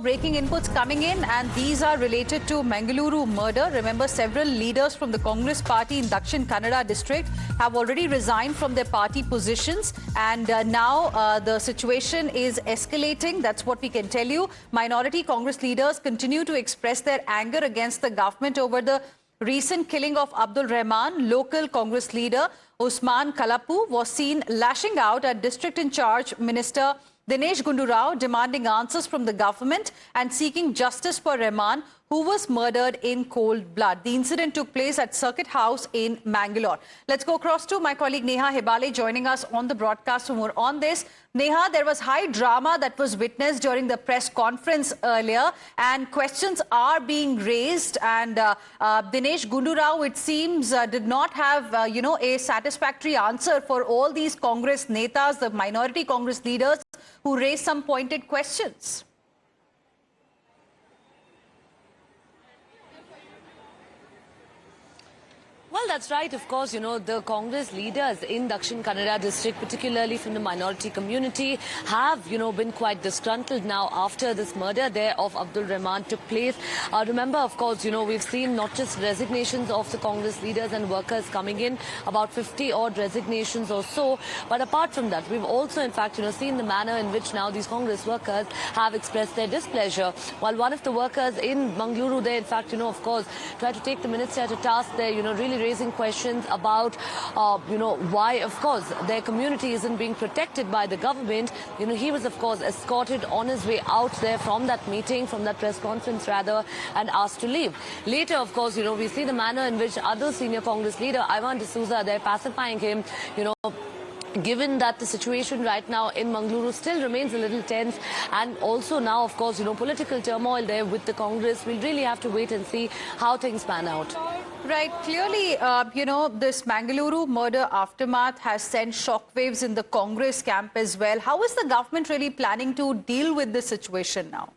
Breaking inputs coming in, and these are related to Mangaluru murder. Remember, several leaders from the Congress party in Dakshin Kannada district have already resigned from their party positions, and now the situation is escalating. That's what we can tell you. Minority Congress leaders continue to express their anger against the government over the recent killing of Abdul Rahman. Local Congress leader Usman Kalapu was seen lashing out at district in charge Minister Dinesh Gundu Rao, demanding answers from the government and seeking justice for Rahman, who was murdered in cold blood. The incident took place at Circuit House in Mangalore. Let's go across to my colleague Neha Hebale joining us on the broadcast for more on this. Neha, there was high drama that was witnessed during the press conference earlier, and questions are being raised. And Dinesh Gundu Rao, it seems, did not have, a satisfactory answer for all these Congress netas, the minority Congress leaders, who raised some pointed questions. Well, that's right. Of course, the Congress leaders in Dakshin Kannada district, particularly from the minority community, have, been quite disgruntled now after this murder there of Abdul Rahman took place. Remember, of course, we've seen not just resignations of the Congress leaders and workers coming in, about 50-odd resignations or so. But apart from that, we've also, in fact, seen the manner in which now these Congress workers have expressed their displeasure. While one of the workers in Mangaluru there, in fact, of course, tried to take the minister to task there, really raising questions about, why, of course, their community isn't being protected by the government. He was, of course, escorted on his way out there from that meeting, from that press conference, rather, and asked to leave. Later, of course, we see the manner in which other senior Congress leader, Ivan D'Souza, they're pacifying him, given that the situation right now in Mangaluru still remains a little tense, and also now, of course, political turmoil there with the Congress. We'll really have to wait and see how things pan out. Right. Clearly, this Mangaluru murder aftermath has sent shockwaves in the Congress camp as well. How is the government really planning to deal with this situation now?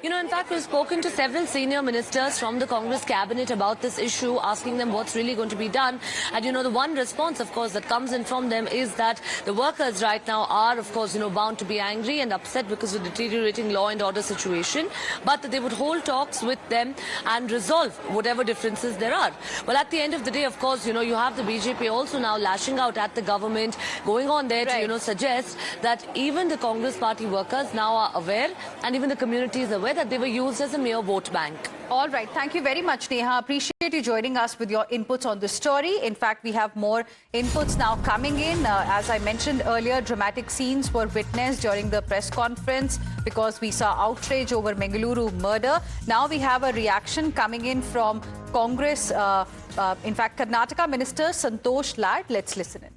In fact, we've spoken to several senior ministers from the Congress cabinet about this issue, asking them what's really going to be done. And, the one response, of course, that comes in from them is that the workers right now are, of course, bound to be angry and upset because of the deteriorating law and order situation, but that they would hold talks with them and resolve whatever differences there are. Well, at the end of the day, of course, you have the BJP also now lashing out at the government, going on there to, suggest that even the Congress party workers now are aware, and even the community is aware, that they were used as a mere vote bank. All right. Thank you very much, Neha. Appreciate you joining us with your inputs on this story. In fact, we have more inputs now coming in. As I mentioned earlier, dramatic scenes were witnessed during the press conference because we saw outrage over Mangaluru murder. Now we have a reaction coming in from Congress, in fact, Karnataka Minister Santosh Lad. Let's listen in.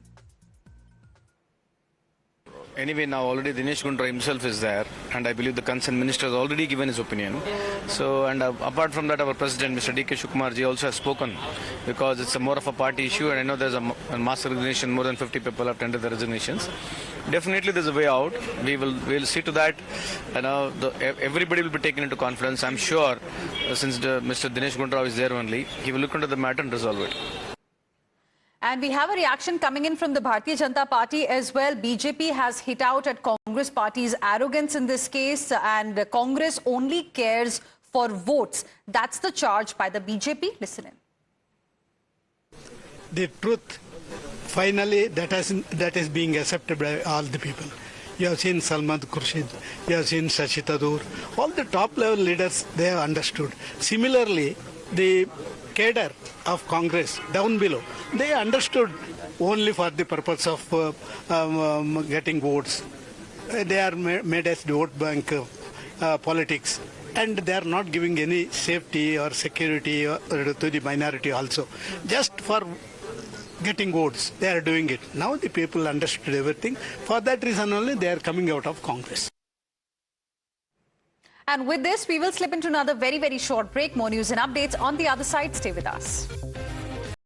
Anyway, now already Dinesh Gundu Rao himself is there, and I believe the concerned minister has already given his opinion. So, and apart from that, our president, Mr. D.K. Shivakumarji, also has spoken, because it's more of a party issue, and I know there's a mass resignation. More than 50 people have tendered the resignations. Definitely, there's a way out. We'll see to that. Everybody will be taken into confidence. I'm sure, since Mr. Dinesh Gundu Rao is there only, he will look into the matter and resolve it. And we have a reaction coming in from the Bharatiya Janata Party as well. BJP has hit out at Congress party's arrogance in this case, and Congress only cares for votes. That's the charge by the BJP. Listen in. The truth, finally, that is being accepted by all the people. You have seen Salman Khurshid, you have seen Shashi Tharoor. All the top level leaders, they have understood. Similarly, the cadre of Congress down below, they understood only for the purpose of getting votes. They are made as vote bank politics, and they are not giving any safety or security to the minority also. Just for getting votes, they are doing it. Now the people understood everything. For that reason only, they are coming out of Congress. And with this, we will slip into another very, very short break. More news and updates on the other side. Stay with us.